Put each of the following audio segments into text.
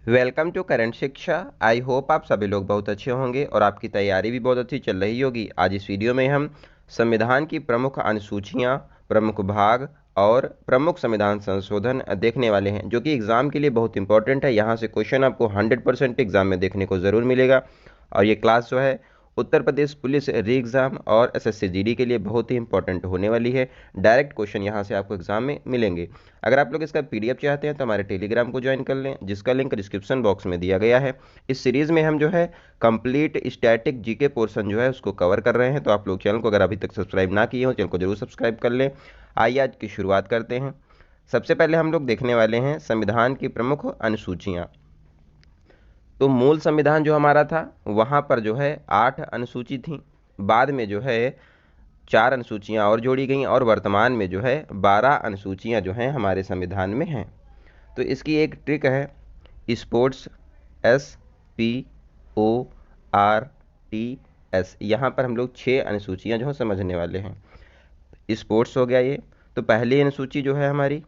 Welcome to current शिक्षा। I hope आप सभी लोग बहुत अच्छे होंगे और आपकी तैयारी भी बहुत अच्छी चल रही होगी। आज इस वीडियो में हम संविधान की प्रमुख अनुसूचियां, प्रमुख भाग और प्रमुख संविधान संशोधन देखने वाले हैं, जो कि एग्जाम के लिए बहुत इंपॉर्टेंट है। यहाँ से क्वेश्चन आपको 100% एग्जाम में देखने को ज़रूर मिलेगा। और ये क्लास जो है उत्तर प्रदेश पुलिस री एग्ज़ाम और एसएससी जीडी के लिए बहुत ही इंपॉर्टेंट होने वाली है। डायरेक्ट क्वेश्चन यहाँ से आपको एग्जाम में मिलेंगे। अगर आप लोग इसका पीडीएफ चाहते हैं तो हमारे टेलीग्राम को ज्वाइन कर लें, जिसका लिंक डिस्क्रिप्शन बॉक्स में दिया गया है। इस सीरीज़ में हम जो है कंप्लीट स्टैटिक जीके पोर्शन जो है उसको कवर कर रहे हैं। तो आप लोग चैनल को अगर अभी तक सब्सक्राइब ना किए हो, चैनल को जरूर सब्सक्राइब कर लें। आइए आज की शुरुआत करते हैं। सबसे पहले हम लोग देखने वाले हैं संविधान की प्रमुख अनुसूचियाँ। तो मूल संविधान जो हमारा था वहाँ पर जो है 8 अनुसूची थी। बाद में जो है 4 अनुसूचियाँ और जोड़ी गई और वर्तमान में जो है 12 अनुसूचियाँ जो हैं हमारे संविधान में हैं। तो इसकी एक ट्रिक है, स्पोर्ट्स, SPORTS। यहाँ पर हम लोग 6 अनुसूचियाँ जो हैं समझने वाले हैं। स्पोर्ट्स हो गया ये। तो पहली अनुसूची जो है हमारी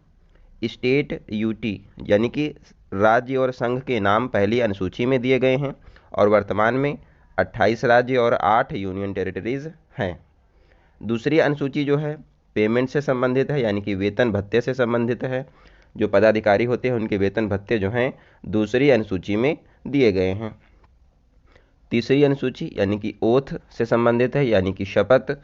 स्टेट यूटी, यानी कि राज्य और संघ के नाम पहली अनुसूची में दिए गए हैं और वर्तमान में 28 राज्य और 8 यूनियन टेरिटरीज हैं। दूसरी अनुसूची जो है पेमेंट से संबंधित है, यानी कि वेतन भत्ते से संबंधित है। जो पदाधिकारी होते हैं उनके वेतन भत्ते जो हैं दूसरी अनुसूची में दिए गए हैं। तीसरी अनुसूची यानी कि ओथ से संबंधित है, यानी कि शपथ।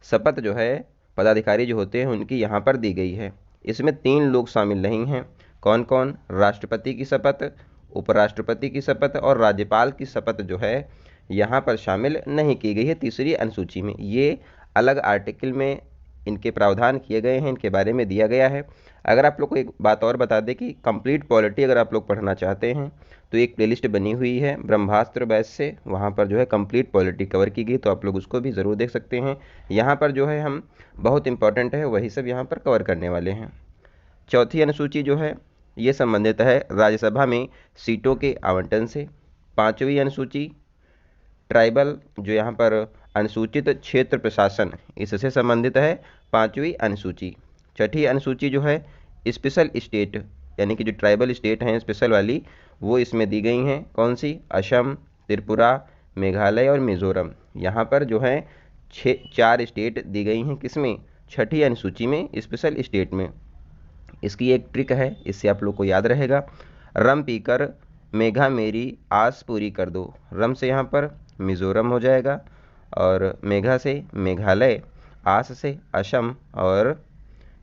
शपथ जो है पदाधिकारी जो होते हैं उनकी यहाँ पर दी गई है। इसमें 3 लोग शामिल नहीं हैं। कौन कौन? राष्ट्रपति की शपथ, उपराष्ट्रपति की शपथ और राज्यपाल की शपथ जो है यहाँ पर शामिल नहीं की गई है तीसरी अनुसूची में। ये अलग आर्टिकल में इनके प्रावधान किए गए हैं, इनके बारे में दिया गया है। अगर आप लोग को एक बात और बता दें कि कंप्लीट पॉलिटी अगर आप लोग पढ़ना चाहते हैं तो एक प्लेलिस्ट बनी हुई है ब्रह्मास्त्र बैच से, वहाँ पर जो है कंप्लीट पॉलिटी कवर की गई, तो आप लोग उसको भी ज़रूर देख सकते हैं। यहाँ पर जो है हम बहुत इंपॉर्टेंट है वही सब यहाँ पर कवर करने वाले हैं। चौथी अनुसूची जो है ये संबंधित है राज्यसभा में सीटों के आवंटन से। पाँचवीं अनुसूची ट्राइबल, जो यहाँ पर अनुसूचित क्षेत्र प्रशासन, इससे संबंधित है 5वीं अनुसूची। छठी अनुसूची जो है स्पेशल स्टेट, यानी कि जो ट्राइबल स्टेट हैं स्पेशल वाली, वो इसमें दी गई हैं। कौन सी? असम, त्रिपुरा, मेघालय और मिजोरम। यहाँ पर जो है 4 स्टेट दी गई हैं। किसमें? छठी अनुसूची में, स्पेशल स्टेट में। इसकी एक ट्रिक है, इससे आप लोग को याद रहेगा। रम पीकर मेघा मेरी आस पूरी कर दो। रम से यहाँ पर मिज़ोरम हो जाएगा और मेघा से मेघालय, आस से असम और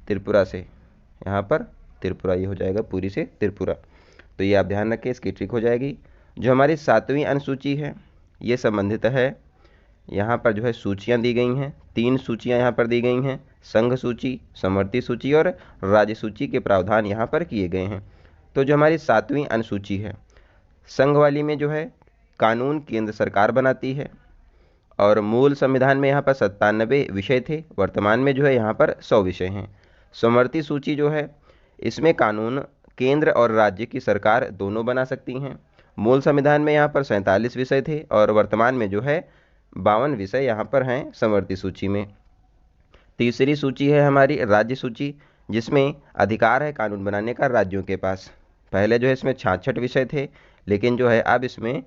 त्रिपुरा से यहाँ पर त्रिपुरा, ये हो जाएगा पूरी से त्रिपुरा। तो ये आप ध्यान रखें, इसकी ट्रिक हो जाएगी। जो हमारी 7वीं अनुसूची है ये संबंधित है, यहाँ पर जो है सूचियाँ दी गई हैं। 3 सूचियाँ यहाँ पर दी गई हैं, संघ सूची, समवर्ती सूची और राज्य सूची के प्रावधान यहाँ पर किए गए हैं। तो जो हमारी 7वीं अनुसूची है संघ वाली में जो है कानून केंद्र सरकार बनाती है और मूल संविधान में यहाँ पर 97 विषय थे, वर्तमान में जो है यहाँ पर 100 विषय हैं। समवर्ती सूची जो है इसमें कानून केंद्र और राज्य की सरकार दोनों बना सकती हैं। मूल संविधान में यहाँ पर 47 विषय थे और वर्तमान में जो है 52 विषय यहाँ पर हैं समवर्ती सूची में। तीसरी सूची है हमारी राज्य सूची, जिसमें अधिकार है कानून बनाने का राज्यों के पास। पहले जो है इसमें 66 विषय थे, लेकिन जो है अब इसमें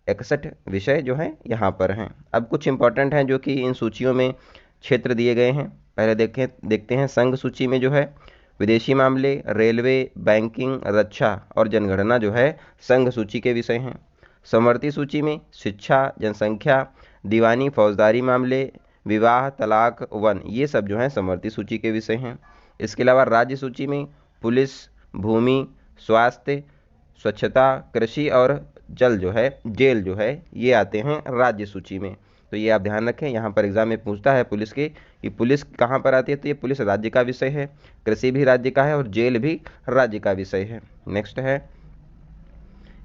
61 विषय जो हैं यहाँ पर हैं। अब कुछ इंपॉर्टेंट हैं जो कि इन सूचियों में क्षेत्र दिए गए हैं। पहले देखते हैं संघ सूची में जो है विदेशी मामले, रेलवे, बैंकिंग, रक्षा और जनगणना जो है संघ सूची के विषय हैं। समवर्ती सूची में शिक्षा, जनसंख्या, दीवानी फौजदारी मामले, विवाह, तलाक, वन, ये सब जो हैं समवर्ती सूची के विषय हैं। इसके अलावा राज्य सूची में पुलिस, भूमि, स्वास्थ्य, स्वच्छता, कृषि और जेल जो है ये आते हैं राज्य सूची में। तो ये आप ध्यान रखें, यहाँ पर एग्जाम में पूछता है पुलिस के कि पुलिस कहाँ पर आती है, तो ये पुलिस राज्य का विषय है, कृषि भी राज्य का है और जेल भी राज्य का विषय है। नेक्स्ट है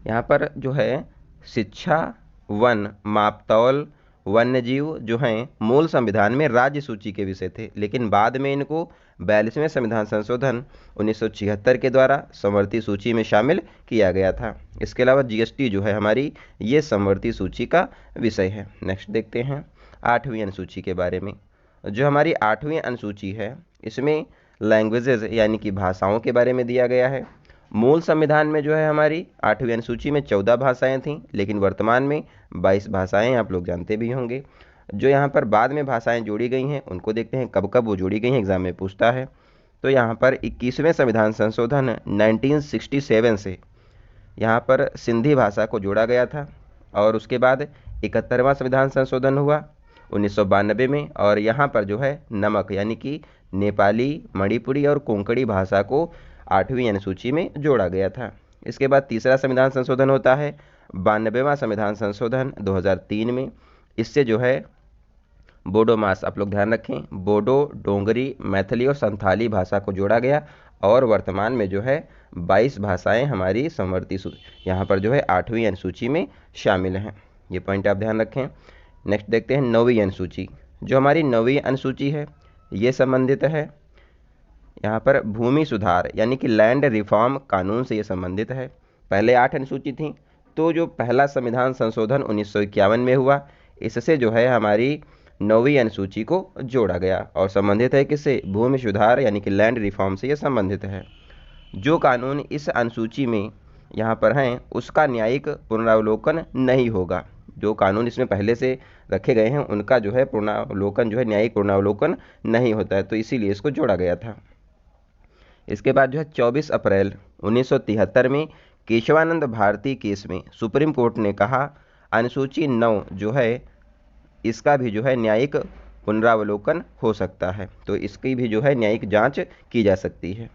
यहाँ पर जो है शिक्षा, वन, मापतौल, वन्यजीव जो हैं मूल संविधान में राज्य सूची के विषय थे, लेकिन बाद में इनको 42वें संविधान संशोधन 1976 के द्वारा समवर्ती सूची में शामिल किया गया था। इसके अलावा जीएसटी जो है हमारी ये समवर्ती सूची का विषय है। नेक्स्ट देखते हैं 8वीं अनुसूची के बारे में। जो हमारी 8वीं अनुसूची है इसमें लैंग्वेजेस यानी कि भाषाओं के बारे में दिया गया है। मूल संविधान में जो है हमारी 8वीं अनुसूची में 14 भाषाएं थीं, लेकिन वर्तमान में 22 भाषाएं, आप लोग जानते भी होंगे। जो यहाँ पर बाद में भाषाएं जोड़ी गई हैं उनको देखते हैं कब कब वो जोड़ी गई हैं, एग्जाम में पूछता है। तो यहाँ पर 21वें संविधान संशोधन 1967 से यहाँ पर सिंधी भाषा को जोड़ा गया था, और उसके बाद 71वां संविधान संशोधन हुआ 1992 में, और यहाँ पर जो है नमक यानी कि नेपाली, मणिपुरी और कोंकणी भाषा को 8वीं अनुसूची में जोड़ा गया था। इसके बाद तीसरा संविधान संशोधन होता है 92वां संविधान संशोधन 2003 में। इससे जो है बोडो मास, आप लोग ध्यान रखें, बोडो, डोंगरी, मैथिली और संथाली भाषा को जोड़ा गया, और वर्तमान में जो है 22 भाषाएं हमारी समवर्ती यहाँ पर जो है 8वीं अनुसूची में शामिल हैं। ये पॉइंट आप ध्यान रखें। नेक्स्ट देखते हैं 9वीं अनुसूची। जो हमारी 9वीं अनुसूची है ये संबंधित है यहाँ पर भूमि सुधार यानी कि लैंड रिफॉर्म कानून से ये संबंधित है। पहले 8 अनुसूची थी, तो जो पहला संविधान संशोधन 1951 में हुआ, इससे जो है हमारी 9वीं अनुसूची को जोड़ा गया और संबंधित है किससे? भूमि सुधार यानी कि लैंड रिफॉर्म से ये संबंधित है। जो कानून इस अनुसूची में यहाँ पर हैं उसका न्यायिक पुनरावलोकन नहीं होगा। जो कानून इसमें पहले से रखे गए हैं उनका जो है पुनरावलोकन, जो है न्यायिक पुनरावलोकन नहीं होता है, तो इसीलिए इसको जोड़ा गया था। इसके बाद जो है 24 अप्रैल 1973 में केशवानंद भारती केस में सुप्रीम कोर्ट ने कहा अनुसूची 9 जो है इसका भी जो है न्यायिक पुनरावलोकन हो सकता है, तो इसकी भी जो है न्यायिक जांच की जा सकती है।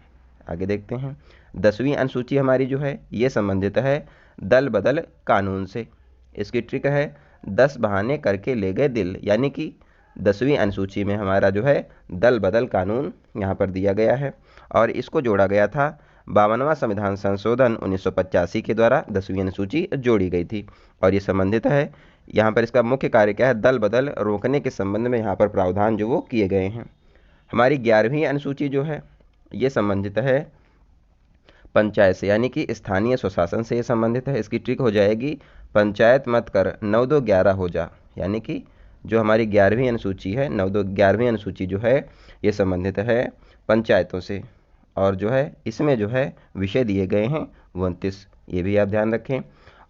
आगे देखते हैं 10वीं अनुसूची हमारी जो है ये संबंधित है दल बदल कानून से। इसकी ट्रिक है 10 बहाने करके ले गए दिल, यानी कि 10वीं अनुसूची में हमारा जो है दल बदल कानून यहाँ पर दिया गया है, और इसको जोड़ा गया था 52वां संविधान संशोधन 1985 के द्वारा 10वीं अनुसूची जोड़ी गई थी, और ये संबंधित है। यहाँ पर इसका मुख्य कार्य क्या है? दल बदल रोकने के संबंध में यहाँ पर प्रावधान जो वो किए गए हैं। हमारी 11वीं अनुसूची जो है ये संबंधित है पंचायत से, यानी कि स्थानीय स्वशासन से ये संबंधित है। इसकी ट्रिक हो जाएगी पंचायत मत कर 9 2 11 हो जा, यानी कि जो हमारी 11वीं अनुसूची है 9 2 11वीं अनुसूची जो है ये संबंधित है पंचायतों से, और जो है इसमें जो है विषय दिए गए हैं 29, ये भी आप ध्यान रखें।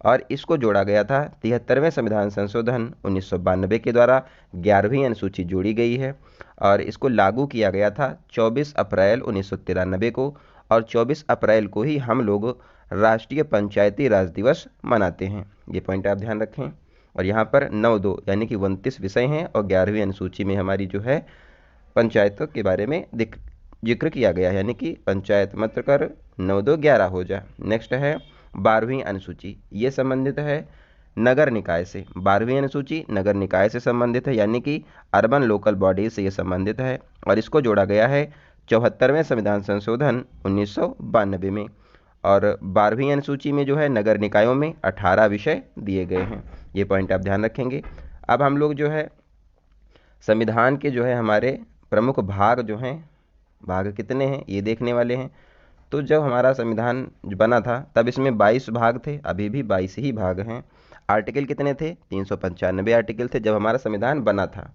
और इसको जोड़ा गया था 73वें संविधान संशोधन 1992 के द्वारा 11वीं अनुसूची जोड़ी गई है, और इसको लागू किया गया था 24 अप्रैल 1993 को, और 24 अप्रैल को ही हम लोग राष्ट्रीय पंचायती राज दिवस मनाते हैं। ये पॉइंट आप ध्यान रखें। और यहाँ पर 9 2 यानी कि 29 विषय हैं, और 11वीं अनुसूची में हमारी जो है पंचायतों के बारे में जिक्र किया गया है, यानी कि पंचायत मत कर 9 2 11 हो जा। नेक्स्ट है 12वीं अनुसूची, ये संबंधित है नगर निकाय से। 12वीं अनुसूची नगर निकाय से संबंधित है, यानी कि अर्बन लोकल बॉडी से ये संबंधित है, और इसको जोड़ा गया है 74वें संविधान संशोधन 1992 में। और 12वीं अनुसूची में जो है नगर निकायों में 18 विषय दिए गए हैं। ये पॉइंट आप ध्यान रखेंगे। अब हम लोग जो है संविधान के जो है हमारे प्रमुख भाग जो हैं, भाग कितने हैं ये देखने वाले हैं। तो जब हमारा संविधान बना था तब इसमें 22 भाग थे, अभी भी 22 ही भाग हैं। आर्टिकल कितने थे? 395 आर्टिकल थे जब हमारा संविधान बना था,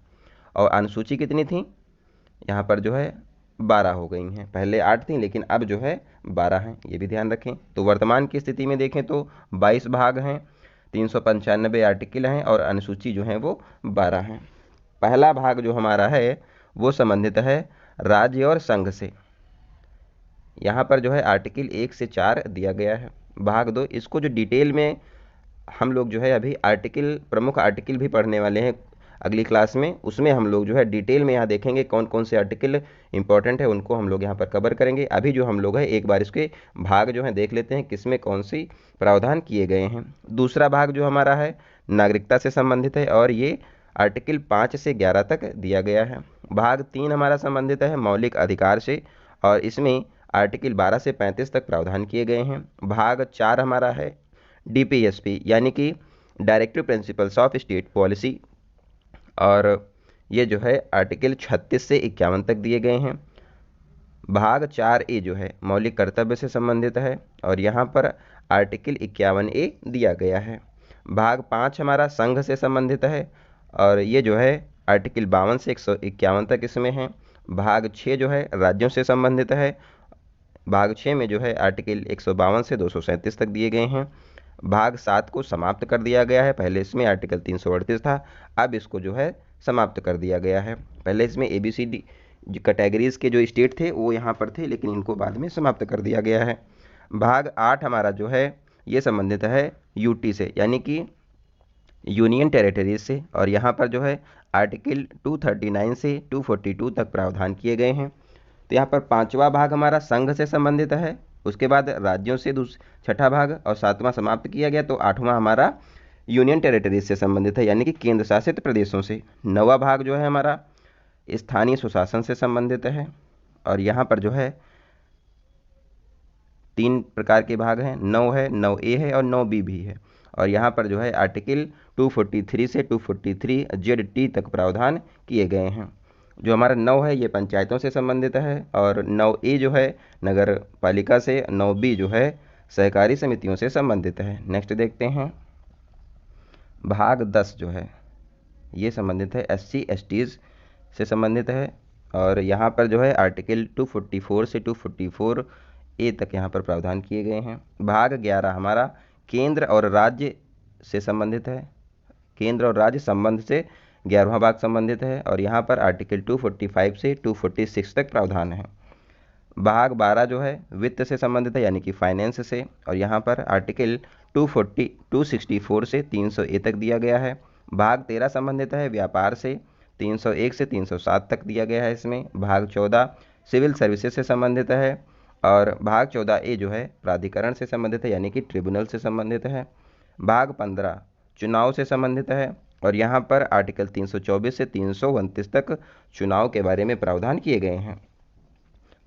और अनुसूची कितनी थी? यहाँ पर जो है 12 हो गई हैं। पहले 8 थी लेकिन अब जो है 12 हैं, ये भी ध्यान रखें। तो वर्तमान की स्थिति में देखें तो 22 भाग हैं, 395 आर्टिकल हैं, और अनुसूची जो है वो 12 हैं। पहला भाग जो हमारा है वो संबंधित है राज्य और संघ से। यहाँ पर जो है आर्टिकल 1 से 4 दिया गया है। भाग 2, इसको जो डिटेल में हम लोग जो है अभी आर्टिकल, प्रमुख आर्टिकल भी पढ़ने वाले हैं अगली क्लास में, उसमें हम लोग जो है डिटेल में यहाँ देखेंगे कौन कौन से आर्टिकल इंपॉर्टेंट है, उनको हम लोग यहाँ पर कवर करेंगे। अभी जो हम लोग है एक बार इसके भाग जो है देख लेते हैं किसमें कौन सी प्रावधान किए गए हैं। दूसरा भाग जो हमारा है नागरिकता से संबंधित है, और ये आर्टिकल 5 से 11 तक दिया गया है। भाग 3 हमारा संबंधित है मौलिक अधिकार से, और इसमें आर्टिकल 12 से 35 तक प्रावधान किए गए हैं। भाग 4 हमारा है DPSP यानी कि directive principles of state policy, और ये जो है आर्टिकल 36 से 51 तक दिए गए हैं। भाग 4A जो है मौलिक कर्तव्य से संबंधित है, और यहाँ पर आर्टिकल 51A दिया गया है। भाग 5 हमारा संघ से संबंधित है, और ये जो है आर्टिकल 52 से 151 तक इसमें है। भाग 6 जो है राज्यों से संबंधित है, भाग 6 में जो है आर्टिकल 152 से 237 तक दिए गए हैं। भाग 7 को समाप्त कर दिया गया है। पहले इसमें आर्टिकल 338 था, अब इसको जो है समाप्त कर दिया गया है। पहले इसमें ABCD कैटेगरीज के जो स्टेट थे वो यहाँ पर थे, लेकिन इनको बाद में समाप्त कर दिया गया है। भाग 8 हमारा जो है ये संबंधित है यूटी से, यानी कि यूनियन टेरिटरीज से, और यहाँ पर जो है आर्टिकल 239 से 242 तक प्रावधान किए गए हैं। तो यहाँ पर 5वां भाग हमारा संघ से संबंधित है, उसके बाद राज्यों से 6ठा भाग, और 7वां समाप्त किया गया। तो 8वां हमारा यूनियन टेरिटरीज से संबंधित है, यानी कि केंद्र शासित प्रदेशों से। 9वां भाग जो है हमारा स्थानीय सुशासन से संबंधित है, और यहाँ पर जो है 3 प्रकार के भाग हैं, 9 है, 9A है और 9B भी है। और यहाँ पर जो है आर्टिकल 243 से 243ZT तक प्रावधान किए गए हैं। जो हमारा 9 है ये पंचायतों से संबंधित है, और 9A जो है नगर पालिका से, 9B जो है सहकारी समितियों से संबंधित है। नेक्स्ट देखते हैं, भाग 10 जो है ये संबंधित है SC STs से संबंधित है, और यहाँ पर जो है आर्टिकल 244 से 244A तक यहाँ पर प्रावधान किए गए हैं। भाग 11 हमारा केंद्र और राज्य से संबंधित है, केंद्र और राज्य संबंध से 11वां भाग संबंधित है, और यहाँ पर आर्टिकल 245 से 246 तक प्रावधान है। भाग 12 जो है वित्त से संबंधित है, यानी कि फाइनेंस से, और यहाँ पर आर्टिकल 264 से 300A तक दिया गया है। भाग 13 संबंधित है व्यापार से, 301 से 307 तक दिया गया है इसमें। भाग 14 सिविल सर्विसेज से संबंधित है, और भाग 14A जो है प्राधिकरण से संबंधित है, यानी कि ट्रिब्यूनल से संबंधित है। भाग 15 चुनाव से संबंधित है, और यहाँ पर आर्टिकल 324 से 329 तक चुनाव के बारे में प्रावधान किए गए हैं।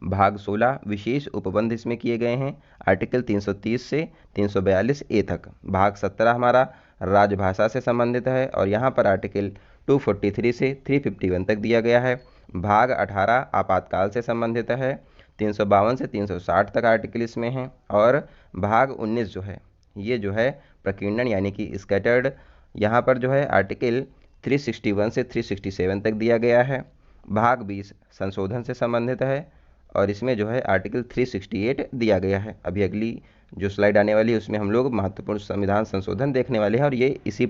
भाग 16 विशेष उपबंध इसमें किए गए हैं, आर्टिकल 330 से 342A तक। भाग 17 हमारा राजभाषा से संबंधित है, और यहाँ पर आर्टिकल 243 से 351 तक दिया गया है। भाग 18 आपातकाल से संबंधित है, 352 से 360 तक आर्टिकल इसमें हैं। और भाग 19 जो है ये जो है प्रकीर्णन यानी कि स्कैटर्ड, यहाँ पर जो है आर्टिकल 361 से 367 तक दिया गया है। भाग 20 संशोधन से संबंधित है, और इसमें जो है आर्टिकल 368 दिया गया है। अभी अगली जो स्लाइड आने वाली है उसमें हम लोग महत्वपूर्ण संविधान संशोधन देखने वाले हैं, और ये इसी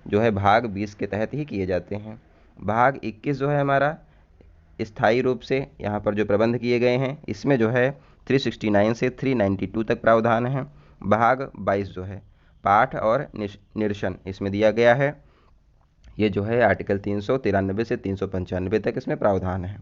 जो है भाग 20 के तहत ही किए जाते हैं। भाग 21 जो है हमारा स्थायी रूप से यहाँ पर जो प्रबंध किए गए हैं, इसमें जो है 369 से 392 तक प्रावधान है। भाग 22 जो है पाठ और निरसन इसमें दिया गया है, ये जो है आर्टिकल 393 से 395 तक इसमें प्रावधान है।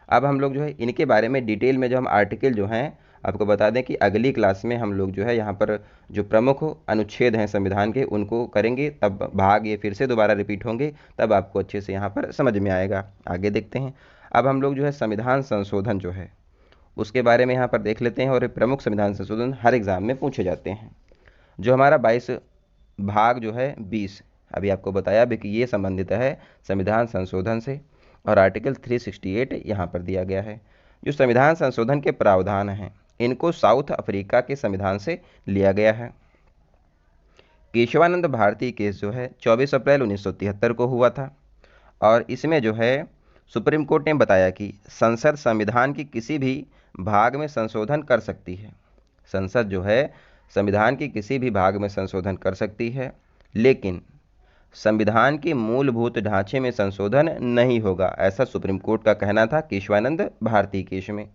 अब हम लोग जो है इनके बारे में डिटेल में जो हम आर्टिकल जो हैं आपको बता दें कि अगली क्लास में हम लोग जो है यहाँ पर जो प्रमुख अनुच्छेद हैं संविधान के उनको करेंगे, तब भाग ये फिर से दोबारा रिपीट होंगे, तब आपको अच्छे से यहाँ पर समझ में आएगा। आगे देखते हैं। अब हम लोग जो है संविधान संशोधन जो है उसके बारे में यहाँ पर देख लेते हैं, और प्रमुख संविधान संशोधन हर एग्ज़ाम में पूछे जाते हैं। जो हमारा 22 भाग जो है 20 अभी आपको बताया भी कि ये संबंधित है संविधान संशोधन से, और आर्टिकल 368 यहाँ पर दिया गया है। जो संविधान संशोधन के प्रावधान हैं इनको साउथ अफ्रीका के संविधान से लिया गया है। केशवानंद भारती केस जो है 24 अप्रैल 1973 को हुआ था, और इसमें जो है सुप्रीम कोर्ट ने बताया कि संसद संविधान की किसी भी भाग में संशोधन कर सकती है। संसद जो है संविधान के किसी भी भाग में संशोधन कर सकती है, लेकिन संविधान के मूलभूत ढांचे में संशोधन नहीं होगा, ऐसा सुप्रीम कोर्ट का कहना था केशवानंद भारती केस में।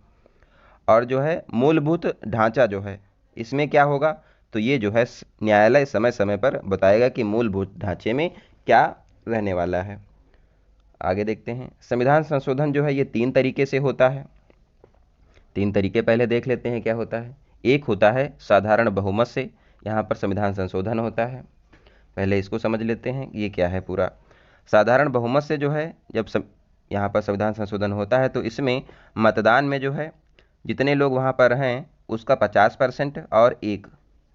और जो है मूलभूत ढांचा जो है इसमें क्या होगा, तो ये जो है न्यायालय समय समय पर बताएगा कि मूलभूत ढांचे में क्या रहने वाला है। आगे देखते हैं। संविधान संशोधन जो है ये 3 तरीके से होता है। 3 तरीके पहले देख लेते हैं क्या होता है। एक होता है साधारण बहुमत से यहाँ पर संविधान संशोधन होता है। पहले इसको समझ लेते हैं ये क्या है पूरा। साधारण बहुमत से जो है जब यहाँ पर संविधान संशोधन होता है तो इसमें मतदान में जो है जितने लोग वहाँ पर हैं उसका 50% और एक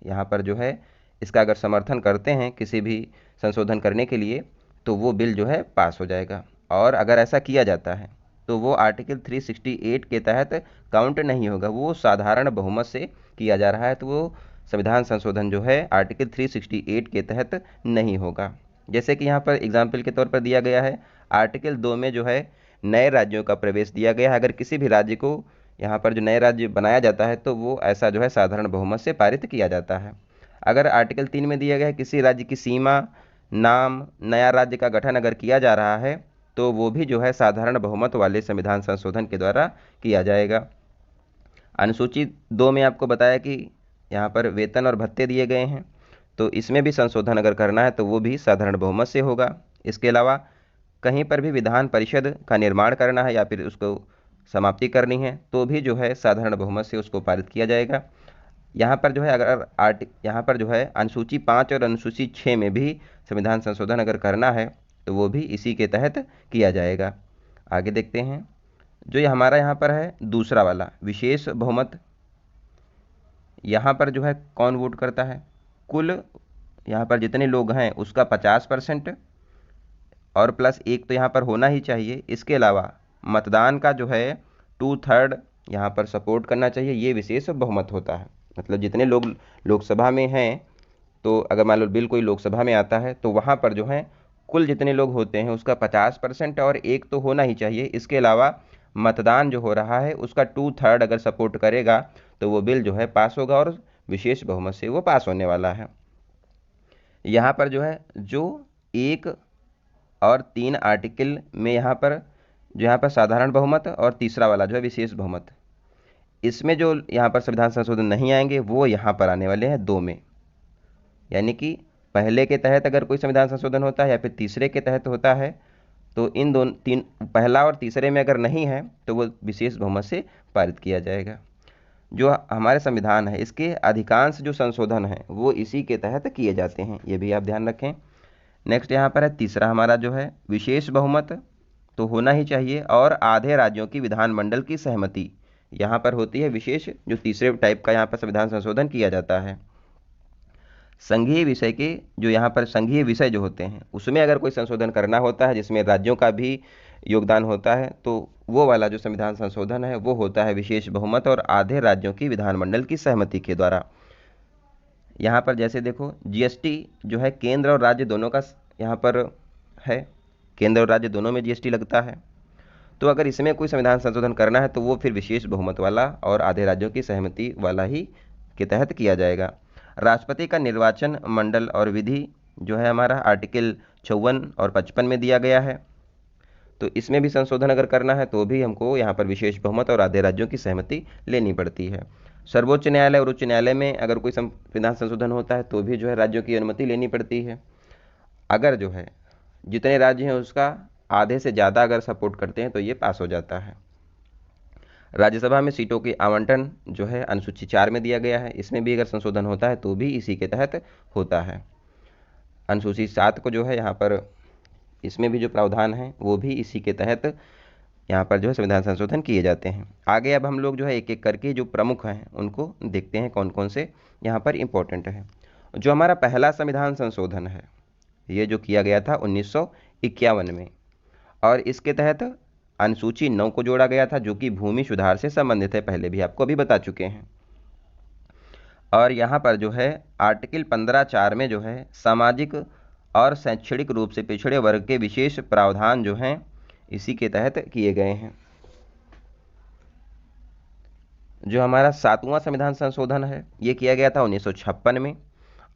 यहाँ पर जो है इसका अगर समर्थन करते हैं किसी भी संशोधन करने के लिए तो वो बिल जो है पास हो जाएगा। और अगर ऐसा किया जाता है तो वो आर्टिकल 368 के तहत काउंट नहीं होगा, वो साधारण बहुमत से किया जा रहा है, तो वो संविधान संशोधन जो है आर्टिकल 368 के तहत नहीं होगा। जैसे कि यहाँ पर एग्जाम्पल के तौर पर दिया गया है, आर्टिकल 2 में जो है नए राज्यों का प्रवेश दिया गया है। अगर किसी भी राज्य को यहाँ पर जो नए राज्य बनाया जाता है तो वो ऐसा जो है साधारण बहुमत से पारित किया जाता है। अगर आर्टिकल 3 में दिया गया है किसी राज्य की सीमा, नाम, नया राज्य का गठन अगर किया जा रहा है तो वो भी जो है साधारण बहुमत वाले संविधान संशोधन के द्वारा किया जाएगा। अनुसूची 2 में आपको बताया कि यहाँ पर वेतन और भत्ते दिए गए हैं, तो इसमें भी संशोधन अगर करना है तो वो भी साधारण बहुमत से होगा। इसके अलावा कहीं पर भी विधान परिषद का निर्माण करना है या फिर उसको समाप्ति करनी है तो भी जो है साधारण बहुमत से उसको पारित किया जाएगा। यहाँ पर जो है अगर यहाँ पर जो है अनुसूची 5 और अनुसूची 6 में भी संविधान संशोधन अगर करना है तो वो भी इसी के तहत किया जाएगा। आगे देखते हैं, जो ये हमारा यहाँ पर है दूसरा वाला विशेष बहुमत, यहाँ पर जो है कौन वोट करता है, कुल यहाँ पर जितने लोग हैं उसका 50% और प्लस 1 तो यहाँ पर होना ही चाहिए। इसके अलावा मतदान का जो है 2/3 यहाँ पर सपोर्ट करना चाहिए, ये विशेष बहुमत होता है। मतलब जितने लोग लोकसभा में हैं, तो अगर मान लो बिल कोई लोकसभा में आता है तो वहाँ पर जो है कुल जितने लोग होते हैं उसका 50% और 1 तो होना ही चाहिए। इसके अलावा मतदान जो हो रहा है उसका 2/3 अगर सपोर्ट करेगा तो वो बिल जो है पास होगा और विशेष बहुमत से वो पास होने वाला है। यहाँ पर जो है जो 1 और 3 आर्टिकल में यहाँ पर साधारण बहुमत और तीसरा वाला जो है विशेष बहुमत, इसमें जो यहाँ पर संविधान संशोधन नहीं आएंगे वो यहाँ पर आने वाले हैं 2 में। यानी कि पहले के तहत अगर कोई संविधान संशोधन होता है या फिर तीसरे के तहत होता है तो इन दोनों तीन पहला और तीसरे में अगर नहीं है तो वो विशेष बहुमत से पारित किया जाएगा। जो हमारे संविधान है इसके अधिकांश जो संशोधन हैं वो इसी के तहत किए जाते हैं, ये भी आप ध्यान रखें। नेक्स्ट यहाँ पर है तीसरा हमारा जो है विशेष बहुमत तो होना ही चाहिए और आधे राज्यों की विधानमंडल की सहमति यहाँ पर होती है विशेष, जो तीसरे टाइप का यहाँ पर संविधान संशोधन किया जाता है। संघीय विषय के जो यहाँ पर संघीय विषय जो होते हैं उसमें अगर कोई संशोधन करना होता है जिसमें राज्यों का भी योगदान होता है तो वो वाला जो संविधान संशोधन है वो होता है विशेष बहुमत और आधे राज्यों की विधानमंडल की सहमति के द्वारा। यहाँ पर जैसे देखो जीएसटी जो है केंद्र और राज्य दोनों का यहाँ पर है, केंद्र और राज्य दोनों में जीएसटी लगता है, तो अगर इसमें कोई संविधान संशोधन करना है तो वो फिर विशेष बहुमत वाला और आधे राज्यों की सहमति वाला ही के तहत किया जाएगा। राष्ट्रपति का निर्वाचन मंडल और विधि जो है हमारा आर्टिकल 54 और 55 में दिया गया है, तो इसमें भी संशोधन अगर करना है तो भी हमको यहाँ पर विशेष बहुमत और आधे राज्यों की सहमति लेनी पड़ती है। सर्वोच्च न्यायालय और उच्च न्यायालय में अगर कोई संविधान संशोधन होता है तो भी जो है राज्यों की अनुमति लेनी पड़ती है। अगर जो है जितने राज्य हैं उसका आधे से ज़्यादा अगर सपोर्ट करते हैं तो ये पास हो जाता है। राज्यसभा में सीटों के आवंटन जो है अनुसूची 4 में दिया गया है, इसमें भी अगर संशोधन होता है तो भी इसी के तहत होता है। अनुसूची 7 को जो है यहाँ पर इसमें भी जो प्रावधान है वो भी इसी के तहत यहाँ पर जो है संविधान संशोधन किए जाते हैं। आगे अब हम लोग जो है एक एक करके जो प्रमुख हैं उनको देखते हैं कौन कौन से यहाँ पर इम्पोर्टेंट है। जो हमारा पहला संविधान संशोधन है ये जो किया गया था 1951 में, और इसके तहत अनुसूची 9 को जोड़ा गया था जो कि भूमि सुधार से संबंधित है, पहले भी आपको अभी बता चुके हैं। और यहाँ पर जो है आर्टिकल 15(4) में जो है सामाजिक और शैक्षणिक रूप से पिछड़े वर्ग के विशेष प्रावधान जो हैं इसी के तहत किए गए हैं। जो हमारा 7वां संविधान संशोधन है ये किया गया था 1956 में,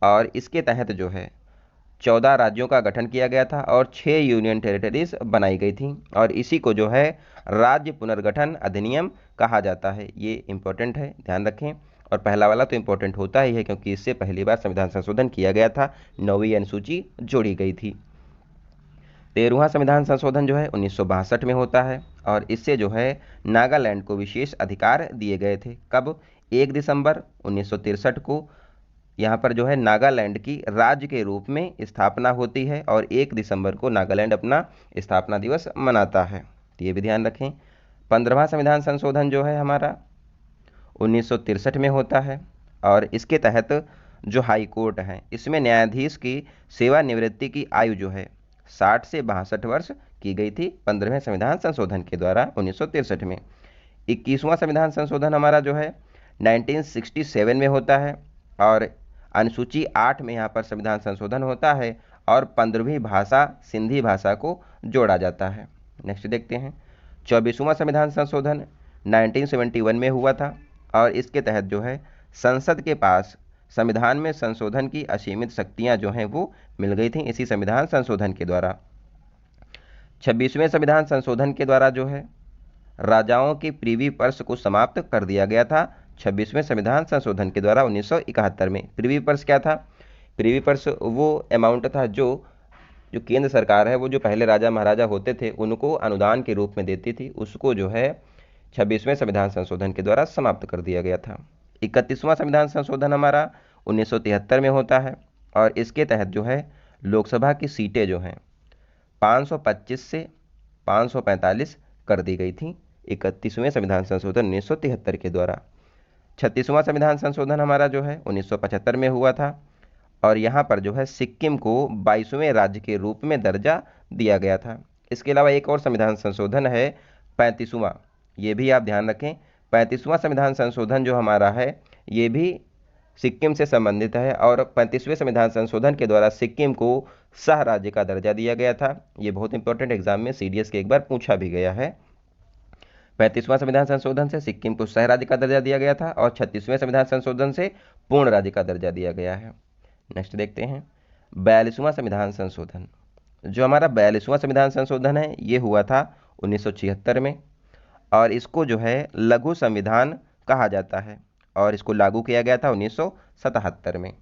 और इसके तहत जो है 14 राज्यों का गठन किया गया था और 6 यूनियन टेरिटरीज बनाई गई थी, और इसी को जो है राज्य पुनर्गठन अधिनियम कहा जाता है। ये इंपॉर्टेंट है, ध्यान रखें। और पहला वाला तो इंपॉर्टेंट होता ही है क्योंकि इससे पहली बार संविधान संशोधन किया गया था, 9वीं अनुसूची जोड़ी गई थी। 13वां संविधान संशोधन जो है 1962 में होता है, और इससे जो है नागालैंड को विशेष अधिकार दिए गए थे। कब? 1 दिसंबर 1963 को यहाँ पर जो है नागालैंड की राज्य के रूप में स्थापना होती है, और 1 दिसंबर को नागालैंड अपना स्थापना दिवस मनाता है, तो ये भी ध्यान रखें। 15वां संविधान संशोधन जो है हमारा 1963 में होता है, और इसके तहत जो हाई कोर्ट है इसमें न्यायाधीश की सेवानिवृत्ति की आयु जो है 60 से 62 वर्ष की गई थी 15वें संविधान संशोधन के द्वारा 1963 में। 21वां संविधान संशोधन हमारा जो है 1967 में होता है, और अनुसूची 8 में यहाँ पर संविधान संशोधन होता है और 15वीं भाषा सिंधी भाषा को जोड़ा जाता है। नेक्स्ट देखते हैं 24वां संविधान संशोधन 1971 में हुआ था और इसके तहत जो है संसद के पास संविधान में संशोधन की असीमित शक्तियां जो हैं वो मिल गई थी इसी संविधान संशोधन के द्वारा। 26वें संविधान संशोधन के द्वारा जो है राजाओं की प्रीवी पर्स को समाप्त कर दिया गया था। 26वें संविधान संशोधन के द्वारा 1971 में। प्रीवी पर्स क्या था? प्रीवी पर्स वो अमाउंट था जो जो केंद्र सरकार है वो जो पहले राजा महाराजा होते थे उनको अनुदान के रूप में देती थी, उसको जो है 26वें संविधान संशोधन के द्वारा समाप्त कर दिया गया था। 31वां संविधान संशोधन हमारा 1973 में होता है और इसके तहत जो है लोकसभा की सीटें जो हैं 525 से 545 कर दी गई थी 31वें संविधान संशोधन 1973 के द्वारा। 36वां संविधान संशोधन हमारा जो है 1975 में हुआ था और यहाँ पर जो है सिक्किम को 22वें राज्य के रूप में दर्जा दिया गया था। इसके अलावा एक और संविधान संशोधन है 35वां, ये भी आप ध्यान रखें। 35वां संविधान संशोधन जो हमारा है ये भी सिक्किम से संबंधित है और 35वें संविधान संशोधन के द्वारा सिक्किम को सह राज्य का दर्जा दिया गया था। ये बहुत इंपॉर्टेंट एग्जाम में सीडीएस के एक बार पूछा भी गया है। 35वां संविधान संशोधन से सिक्किम को सह राज्य का दर्जा दिया गया था और 36वें संविधान संशोधन से पूर्ण राज्य का दर्जा दिया गया है। नेक्स्ट देखते हैं 42वां संविधान संशोधन। जो हमारा 42वां संविधान संशोधन है ये हुआ था 1976 में और इसको जो है लघु संविधान कहा जाता है और इसको लागू किया गया था 1977 में।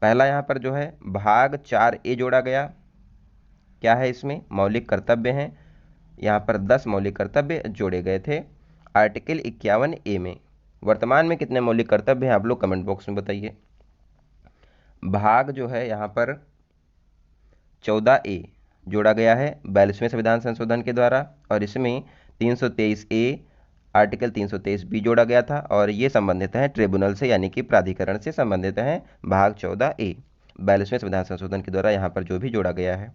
पहला यहाँ पर जो है भाग 4A जोड़ा गया। क्या है इसमें? मौलिक कर्तव्य हैं। यहाँ पर 10 मौलिक कर्तव्य जोड़े गए थे आर्टिकल 51A में। वर्तमान में कितने मौलिक कर्तव्य हैं आप लोग कमेंट बॉक्स में बताइए। भाग जो है यहाँ पर 14A जोड़ा गया है 42वें संविधान संशोधन के द्वारा और इसमें 323A आर्टिकल 323B जोड़ा गया था और ये संबंधित है ट्रिब्यूनल से यानी कि प्राधिकरण से संबंधित है। भाग 14A 42वें संविधान संशोधन के द्वारा यहाँ पर जो भी जोड़ा गया है।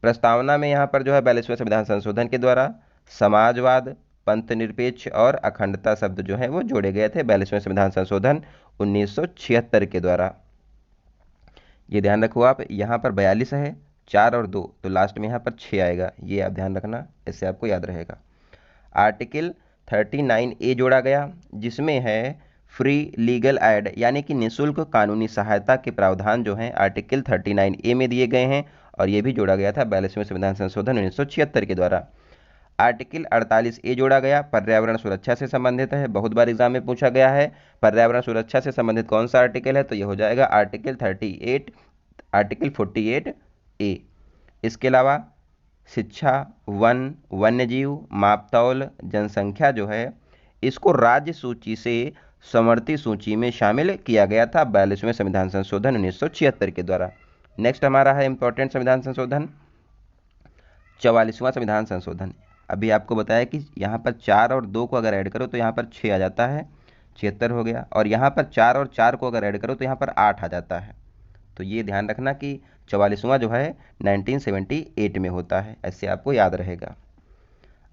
प्रस्तावना में यहाँ पर जो है 42वें संविधान संशोधन के द्वारा समाजवाद, पंथ निरपेक्ष और अखंडता शब्द जो है वो जोड़े गए थे 42वें संविधान संशोधन 1976 के द्वारा। ये ध्यान रखो आप, यहाँ पर 42 है, 4 और 2 तो लास्ट में यहाँ पर 6 आएगा, ये आप ध्यान रखना, इससे आपको याद रहेगा। आर्टिकल 39A जोड़ा गया जिसमें है फ्री लीगल एड यानी कि निःशुल्क कानूनी सहायता के प्रावधान जो हैं आर्टिकल 39A में दिए गए हैं और ये भी जोड़ा गया था 42वें संविधान संशोधन 1976 के द्वारा। आर्टिकल 48A जोड़ा गया, पर्यावरण सुरक्षा से संबंधित है, बहुत बार एग्जाम में पूछा गया है पर्यावरण सुरक्षा से संबंधित कौन सा आर्टिकल है, तो ये हो जाएगा आर्टिकल 48A। इसके अलावा शिक्षा, वन, वन्यजीव, मापतौल, जनसंख्या जो है इसको राज्य सूची से समवर्ती सूची में शामिल किया गया था 42वें संविधान संशोधन 1976 के द्वारा। नेक्स्ट हमारा है इंपॉर्टेंट संविधान संशोधन 44वां संविधान संशोधन। अभी आपको बताया कि यहाँ पर 4 और 2 को अगर ऐड करो तो यहाँ पर 6 आ जाता है, 76 हो गया, और यहाँ पर 4 और 4 को अगर ऐड करो तो यहाँ पर 8 आ जाता है। तो ये ध्यान रखना कि 44वां जो है 1978 में होता है, ऐसे आपको याद रहेगा।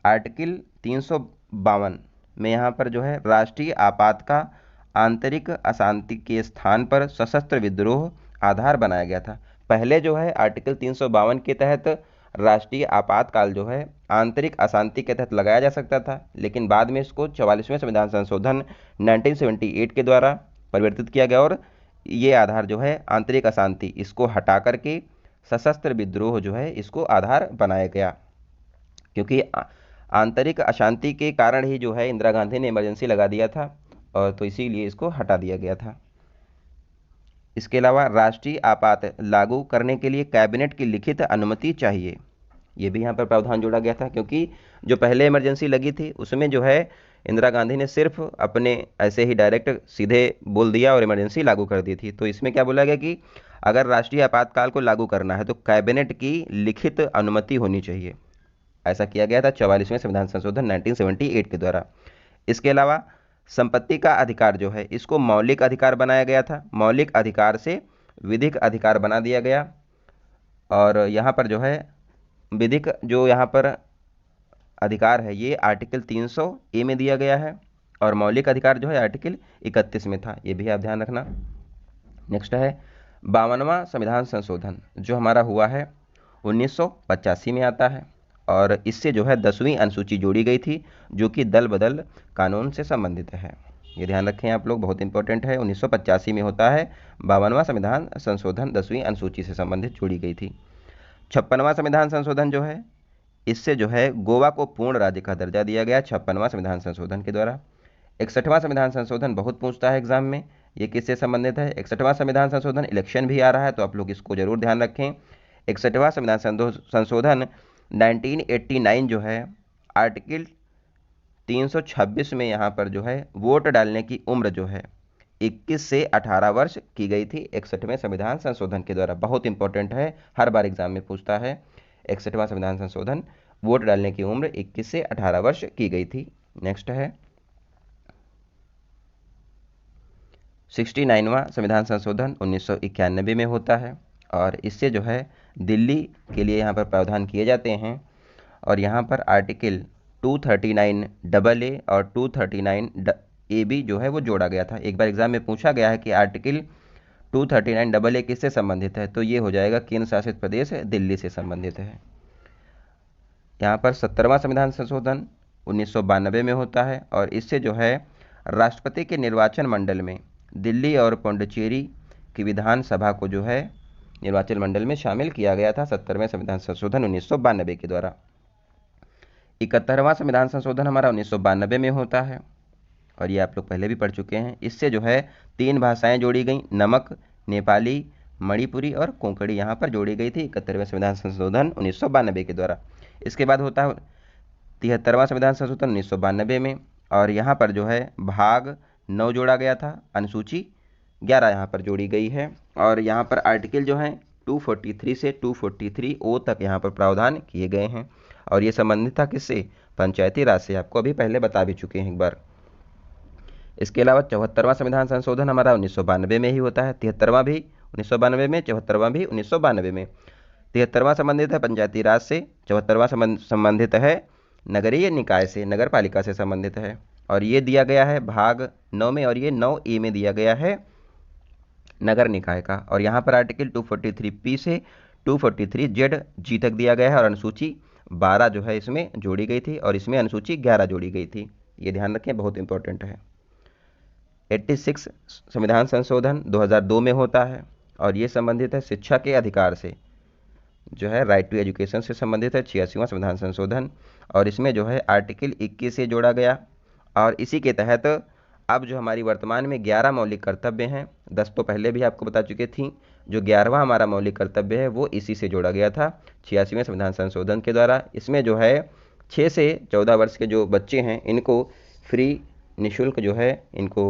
आर्टिकल 352 में यहाँ पर जो है राष्ट्रीय आपात का आंतरिक अशांति के स्थान पर सशस्त्र विद्रोह आधार बनाया गया था। पहले जो है आर्टिकल 352 के तहत राष्ट्रीय आपातकाल जो है आंतरिक अशांति के तहत लगाया जा सकता था, लेकिन बाद में इसको 44वें संविधान संशोधन 1978 के द्वारा परिवर्तित किया गया और ये आधार जो है आंतरिक अशांति इसको हटा करके सशस्त्र विद्रोह जो है इसको आधार बनाया गया, क्योंकि आंतरिक अशांति के कारण ही जो है इंदिरा गांधी ने इमरजेंसी लगा दिया था और तो इसीलिए इसको हटा दिया गया था। इसके अलावा राष्ट्रीय आपात लागू करने के लिए कैबिनेट की लिखित अनुमति चाहिए, ये भी यहाँ पर प्रावधान जोड़ा गया था, क्योंकि जो पहले इमरजेंसी लगी थी उसमें जो है इंदिरा गांधी ने सिर्फ अपने ऐसे ही डायरेक्ट सीधे बोल दिया और इमरजेंसी लागू कर दी थी। तो इसमें क्या बोला गया कि अगर राष्ट्रीय आपातकाल को लागू करना है तो कैबिनेट की लिखित अनुमति होनी चाहिए, ऐसा किया गया था 44वें संविधान संशोधन 1978 के द्वारा। इसके अलावा संपत्ति का अधिकार जो है इसको मौलिक अधिकार बनाया गया था, मौलिक अधिकार से विधिक अधिकार बना दिया गया और यहाँ पर जो है विधिक जो यहाँ पर अधिकार है ये आर्टिकल 300A में दिया गया है और मौलिक अधिकार जो है आर्टिकल 31 में था, ये भी आप ध्यान रखना। नेक्स्ट है 52वां संविधान संशोधन जो हमारा हुआ है 1985 में आता है और इससे जो है 10वीं अनुसूची जोड़ी गई थी, जो कि दल बदल कानून से संबंधित है। ये ध्यान रखें आप लोग, बहुत इंपॉर्टेंट है। 1985 में होता है 52वां संविधान संशोधन, 10वीं अनुसूची से संबंधित जोड़ी गई थी। 56वां संविधान संशोधन जो है, इससे जो है गोवा को पूर्ण राज्य का दर्जा दिया गया 56वां संविधान संशोधन के द्वारा। 61वां संविधान संशोधन बहुत पूछता है एग्जाम में, ये किससे संबंधित है? 61वां संविधान संशोधन, इलेक्शन भी आ रहा है तो आप लोग इसको जरूर ध्यान रखें। 61वां संविधान संशोधन 1989 जो है आर्टिकल 326 में यहाँ पर जो है वोट डालने की उम्र जो है 21 से 18 वर्ष की गई थी 61वें संविधान संशोधन के द्वारा। बहुत इंपॉर्टेंट है, हर बार एग्जाम में पूछता है। 61वां संविधान संशोधन, वोट डालने की उम्र 21 से 18 वर्ष की गई थी। नेक्स्ट है 69वां संविधान संशोधन 1991 में होता है और इससे जो है दिल्ली के लिए यहाँ पर प्रावधान किए जाते हैं और यहाँ पर आर्टिकल 239 AA और 239 AB जो है वो जोड़ा गया था। एक बार एग्जाम में पूछा गया है कि आर्टिकल 239 AA किससे संबंधित है, तो ये हो जाएगा केंद्र शासित प्रदेश दिल्ली से संबंधित है। यहाँ पर 70वां संविधान संशोधन 1992 में होता है और इससे जो है राष्ट्रपति के निर्वाचन मंडल में दिल्ली और पुडुचेरी की विधानसभा को जो है निर्वाचन मंडल में शामिल किया गया था 70वें संविधान संशोधन 1992 के द्वारा। 71वां संविधान संशोधन हमारा 1992 में होता है और ये आप लोग पहले भी पढ़ चुके हैं। इससे जो है 3 भाषाएं जोड़ी गई, नमक, नेपाली, मणिपुरी और कोंकणी यहाँ पर जोड़ी गई थी 71वें संविधान संशोधन 1992 के द्वारा। इसके बाद होता है 73वां संविधान संशोधन 1992 में और यहाँ पर जो है भाग 9 जोड़ा गया था, अनुसूची 11 यहाँ पर जोड़ी गई है और यहाँ पर आर्टिकल जो है 243 से 243O तक यहाँ पर प्रावधान किए गए हैं और ये संबंधित था किससे? पंचायती राज से। आपको अभी पहले बता भी चुके हैं एक बार। इसके अलावा 74वां संविधान संशोधन हमारा 1992 में ही होता है, 73वां भी 1992 में, 74वां भी 1992 में। 73वां संबंधित है पंचायती राज से, 74वां संबंधित है नगरीय निकाय से, नगर पालिका से संबंधित है और ये दिया गया है भाग 9 में और ये 9A में दिया गया है नगर निकाय का। और यहाँ पर आर्टिकल 243P से 243ZG तक दिया गया है और अनुसूची 12 जो है इसमें जोड़ी गई थी और इसमें अनुसूची 11 जोड़ी गई थी। ये ध्यान रखें, बहुत इंपॉर्टेंट है। 86 संविधान संशोधन 2002 में होता है और ये संबंधित है शिक्षा के अधिकार से, जो है राइट टू एजुकेशन से संबंधित है। 86वां संविधान संशोधन और इसमें जो है आर्टिकल 21 से जोड़ा गया और इसी के तहत अब जो हमारी वर्तमान में 11 मौलिक कर्तव्य हैं, 10 तो पहले भी आपको बता चुके थी, जो 11वां हमारा मौलिक कर्तव्य है वो इसी से जोड़ा गया था 86वें संविधान संशोधन के द्वारा। इसमें जो है 6 से 14 वर्ष के जो बच्चे हैं इनको फ्री निःशुल्क जो है इनको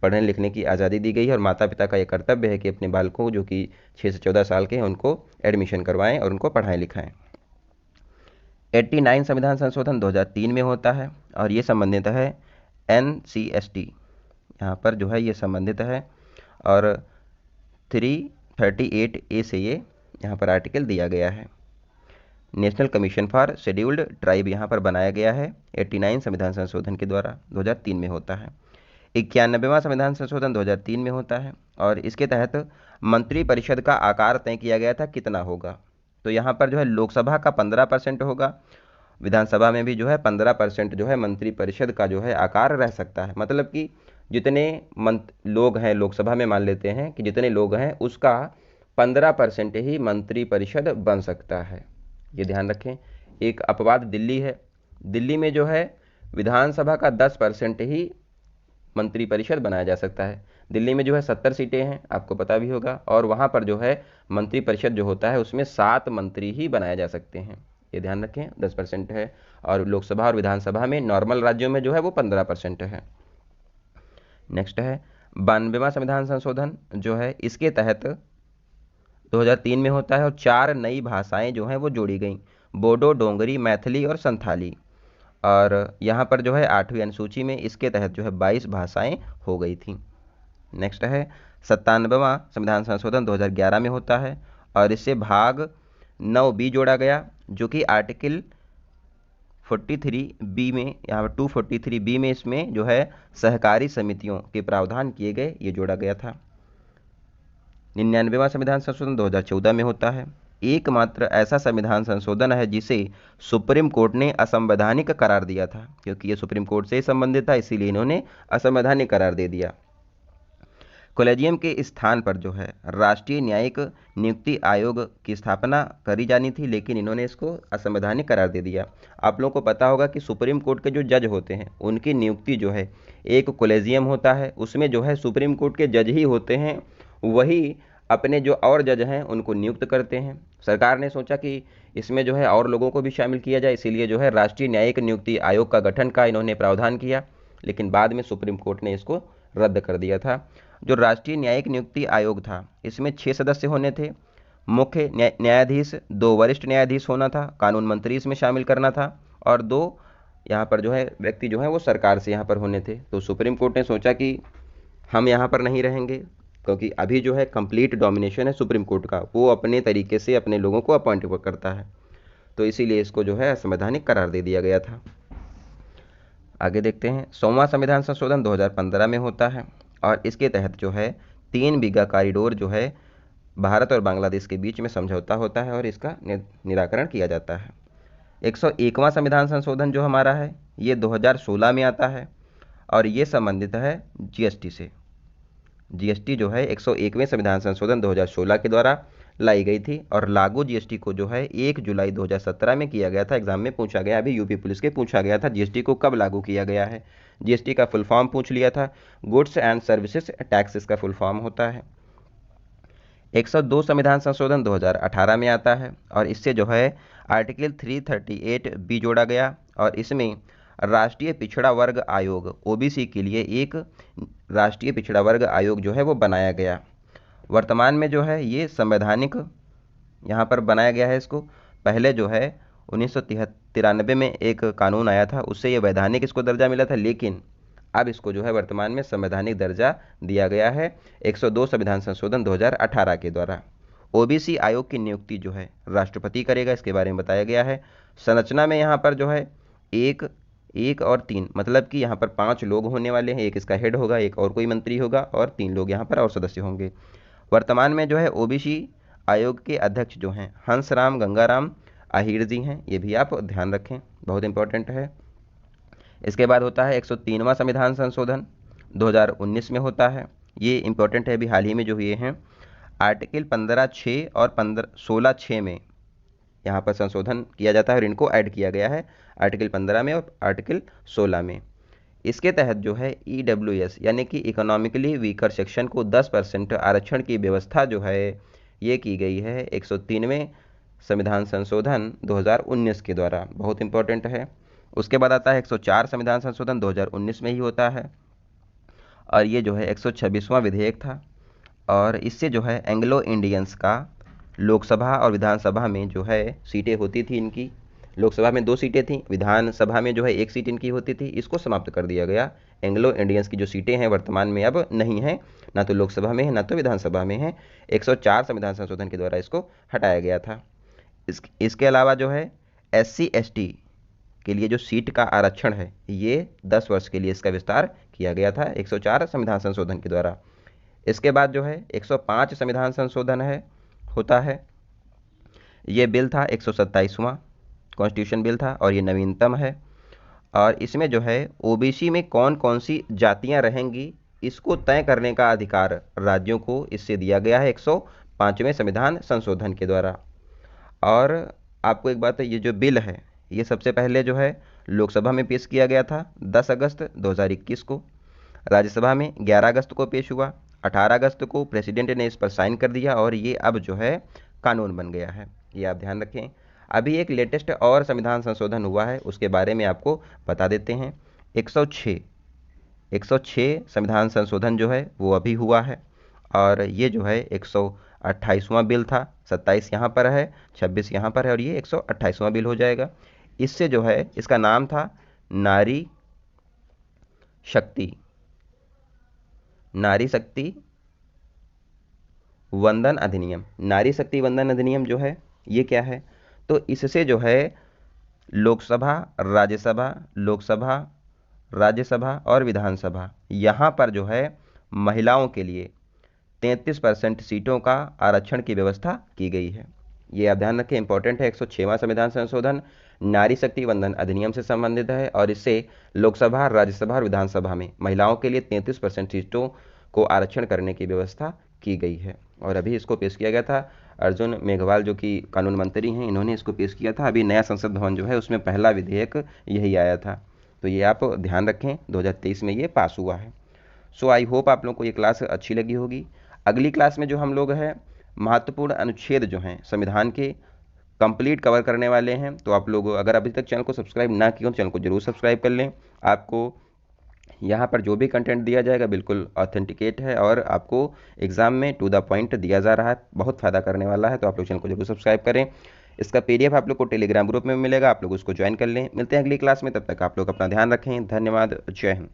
पढ़ने लिखने की आज़ादी दी गई है और माता पिता का ये कर्तव्य है कि अपने बालकों जो कि 6 से 14 साल के हैं उनको एडमिशन करवाएं और उनको पढ़ाएं लिखाएं। 89 संविधान संशोधन 2003 में होता है और ये संबंधित है NCST, यहाँ पर जो है ये संबंधित है और 338A से ये यहाँ पर आर्टिकल दिया गया है। National commission for scheduled tribe यहाँ पर बनाया गया है 89 संविधान संशोधन के द्वारा, 2003 में होता है। 91वां संविधान संशोधन 2003 में होता है और इसके तहत मंत्री परिषद का आकार तय किया गया था कितना होगा, तो यहाँ पर जो है लोकसभा का 15% होगा, विधानसभा में भी जो है 15% जो है मंत्री परिषद का जो है आकार रह सकता है। मतलब कि जितने लोग हैं लोकसभा में, मान लेते हैं कि जितने लोग हैं उसका 15% ही मंत्री परिषद बन सकता है। ये ध्यान रखें। एक अपवाद दिल्ली है, दिल्ली में जो है विधानसभा का 10% ही मंत्री परिषद बनाया जा सकता है। दिल्ली में जो है 70 सीटें हैं, आपको पता भी होगा, और वहाँ पर जो है मंत्री परिषद जो होता है उसमें 7 मंत्री ही बनाए जा सकते हैं। ये ध्यान रखें, 10% है और लोकसभा और विधानसभा में नॉर्मल राज्यों में जो है वो 15% है। नेक्स्ट है 92वां संविधान संशोधन जो है, इसके तहत 2003 में होता है और 4 नई भाषाएं जो हैं वो जोड़ी गई, बोडो, डोंगरी, मैथिली और संथाली। और यहाँ पर जो है 8वीं अनुसूची में इसके तहत जो है 22 भाषाएं हो गई थी। नेक्स्ट है 97वां संविधान संशोधन 2011 में होता है और इससे भाग 9B जोड़ा गया, जो कि आर्टिकल 43B में, यहाँ पर 243B में इसमें जो है सहकारी समितियों के प्रावधान किए गए, ये जोड़ा गया था। 99वां संविधान संशोधन 2014 में होता है एकमात्र ऐसा संविधान संशोधन है जिसे सुप्रीम कोर्ट ने असंवैधानिक करार दिया था, क्योंकि ये सुप्रीम कोर्ट से ही संबंधित था, इसीलिए इन्होंने असंवैधानिक करार दे दिया। कॉलेजियम के स्थान पर जो है राष्ट्रीय न्यायिक नियुक्ति आयोग की स्थापना करी जानी थी, लेकिन इन्होंने इसको असंवैधानिक करार दे दिया। आप लोगों को पता होगा कि सुप्रीम कोर्ट के जो जज होते हैं उनकी नियुक्ति जो है एक कॉलेजियम होता है, उसमें जो है सुप्रीम कोर्ट के जज ही होते हैं, वही अपने जो और जज हैं उनको नियुक्त करते हैं। सरकार ने सोचा कि इसमें जो है और लोगों को भी शामिल किया जाए, इसीलिए जो है राष्ट्रीय न्यायिक नियुक्ति आयोग का गठन का इन्होंने प्रावधान किया, लेकिन बाद में सुप्रीम कोर्ट ने इसको रद्द कर दिया था। जो राष्ट्रीय न्यायिक नियुक्ति आयोग था इसमें 6 सदस्य होने थे। मुख्य न्यायाधीश, 2 वरिष्ठ न्यायाधीश होना था, कानून मंत्री इसमें शामिल करना था, और 2 यहाँ पर जो है व्यक्ति जो है वो सरकार से यहाँ पर होने थे। तो सुप्रीम कोर्ट ने सोचा कि हम यहाँ पर नहीं रहेंगे, क्योंकि अभी जो है कंप्लीट डोमिनेशन है सुप्रीम कोर्ट का, वो अपने तरीके से अपने लोगों को अपॉइंट करता है, तो इसीलिए इसको जो है असंवैधानिक करार दे दिया गया था। आगे देखते हैं। 100वां संविधान संशोधन 2015 में होता है, और इसके तहत जो है 3 बीघा कॉरिडोर जो है भारत और बांग्लादेश के बीच में समझौता होता है और इसका निराकरण किया जाता है। 101वां संविधान संशोधन जो हमारा है ये 2016 में आता है, और ये संबंधित है जीएसटी से। जीएसटी जो है 101वें संविधान संशोधन 2016 के द्वारा लाई गई थी, और लागू जीएसटी को जो है 1 जुलाई 2017 में किया गया था। एग्जाम में पूछा गया, अभी यूपी पुलिस के पूछा गया था जीएसटी को कब लागू किया गया है। जीएसटी का फुल फॉर्म पूछ लिया था, गुड्स एंड सर्विसेज टैक्स इसका फुल फॉर्म होता है। 102 संविधान संशोधन 2018 में आता है, और इससे जो है आर्टिकल 338 बी जोड़ा गया, और इसमें राष्ट्रीय पिछड़ा वर्ग आयोग ओबीसी के लिए एक राष्ट्रीय पिछड़ा वर्ग आयोग जो है वो बनाया गया। वर्तमान में जो है ये संवैधानिक यहाँ पर बनाया गया है इसको। पहले जो है 1993 में एक कानून आया था, उससे ये वैधानिक इसको दर्जा मिला था, लेकिन अब इसको जो है वर्तमान में संवैधानिक दर्जा दिया गया है 102 संविधान संशोधन 2018 के द्वारा। ओबीसी आयोग की नियुक्ति जो है राष्ट्रपति करेगा, इसके बारे में बताया गया है। संरचना में यहाँ पर जो है एक और 3, मतलब कि यहाँ पर 5 लोग होने वाले हैं, एक इसका हेड होगा, एक और कोई मंत्री होगा, और 3 लोग यहाँ पर और सदस्य होंगे। वर्तमान में जो है ओबीसी आयोग के अध्यक्ष जो हैं हंसराम गंगाराम आहिर जी हैं, ये भी आप ध्यान रखें, बहुत इंपॉर्टेंट है। इसके बाद होता है 103वां संविधान संशोधन 2019 में होता है, ये इंपॉर्टेंट है, अभी हाल ही में जो हुए हैं। आर्टिकल 15(6) और 16(6) में यहाँ पर संशोधन किया जाता है, और इनको ऐड किया गया है आर्टिकल 15 में और आर्टिकल 16 में। इसके तहत जो है ईडब्ल्यूएस यानी कि इकोनॉमिकली वीकर सेक्शन को 10% आरक्षण की व्यवस्था जो है ये की गई है 103वें संविधान संशोधन 2019 के द्वारा, बहुत इंपॉर्टेंट है। उसके बाद आता है 104 संविधान संशोधन 2019 में ही होता है, और ये जो है 126वां विधेयक था, और इससे जो है एंग्लो इंडियंस का लोकसभा और विधानसभा में जो है सीटें होती थी इनकी। लोकसभा में 2 सीटें थीं, विधानसभा में जो है 1 सीट इनकी होती थी, इसको समाप्त कर दिया गया। एंग्लो इंडियंस की जो सीटें हैं वर्तमान में अब नहीं हैं, ना तो लोकसभा में है ना तो विधानसभा में है। 104 संविधान संशोधन के द्वारा इसको हटाया गया था। इसके अलावा जो है SC/ST के लिए जो सीट का आरक्षण है ये 10 वर्ष के लिए इसका विस्तार किया गया था 104 संविधान संशोधन के द्वारा। इसके बाद जो है 105 संविधान संशोधन होता है। ये बिल था 127वां कॉन्स्टिट्यूशन बिल था, और ये नवीनतम है, और इसमें जो है ओबीसी में कौन कौन सी जातियां रहेंगी इसको तय करने का अधिकार राज्यों को इससे दिया गया है 105वें संविधान संशोधन के द्वारा। और आपको एक बात है, ये जो बिल है ये सबसे पहले जो है लोकसभा में पेश किया गया था 10 अगस्त 2021 को, राज्यसभा में 11 अगस्त को पेश हुआ, 18 अगस्त को प्रेसिडेंट ने इस पर साइन कर दिया, और ये अब जो है कानून बन गया है, ये आप ध्यान रखें। अभी एक लेटेस्ट और संविधान संशोधन हुआ है, उसके बारे में आपको बता देते हैं। 106 संविधान संशोधन जो है वो अभी हुआ है, और ये जो है 128वां बिल था, 27 यहाँ पर है, 26 यहाँ पर है, और ये 128वां बिल हो जाएगा। इससे जो है इसका नाम था नारी शक्ति वंदन अधिनियम। नारी शक्ति वंदन अधिनियम जो है ये क्या है, तो इससे जो है लोकसभा राज्यसभा और विधानसभा यहाँ पर जो है महिलाओं के लिए 33% सीटों का आरक्षण की व्यवस्था की गई है। ये आप ध्यान रखें, इंपॉर्टेंट है। 106वां संविधान संशोधन नारी शक्ति वंदन अधिनियम से संबंधित है और इससे लोकसभा, राज्यसभा और विधानसभा में महिलाओं के लिए 33% सीटों को आरक्षण करने की व्यवस्था की गई है। और अभी इसको पेश किया गया था, अर्जुन मेघवाल जो कि कानून मंत्री हैं, इन्होंने इसको पेश किया था। अभी नया संसद भवन जो है उसमें पहला विधेयक यही आया था, तो ये आप ध्यान रखें, 2023 में ये पास हुआ है। सो आई होप आप लोगों को ये क्लास अच्छी लगी होगी। अगली क्लास में जो हम लोग हैं महत्वपूर्ण अनुच्छेद जो हैं संविधान के कंप्लीट कवर करने वाले हैं। तो आप लोग अगर अभी तक चैनल को सब्सक्राइब ना किया तो चैनल को जरूर सब्सक्राइब कर लें। आपको यहाँ पर जो भी कंटेंट दिया जाएगा बिल्कुल ऑथेंटिकेट है और आपको एग्जाम में टू द पॉइंट दिया जा रहा है, बहुत फ़ायदा करने वाला है। तो आप लोग चैनल को जरूर सब्सक्राइब करें। इसका PDF आप लोग को टेलीग्राम ग्रुप में मिलेगा, आप लोग उसको ज्वाइन कर लें। मिलते हैं अगली क्लास में, तब तक आप लोग अपना ध्यान रखें। धन्यवाद, जय हिंद।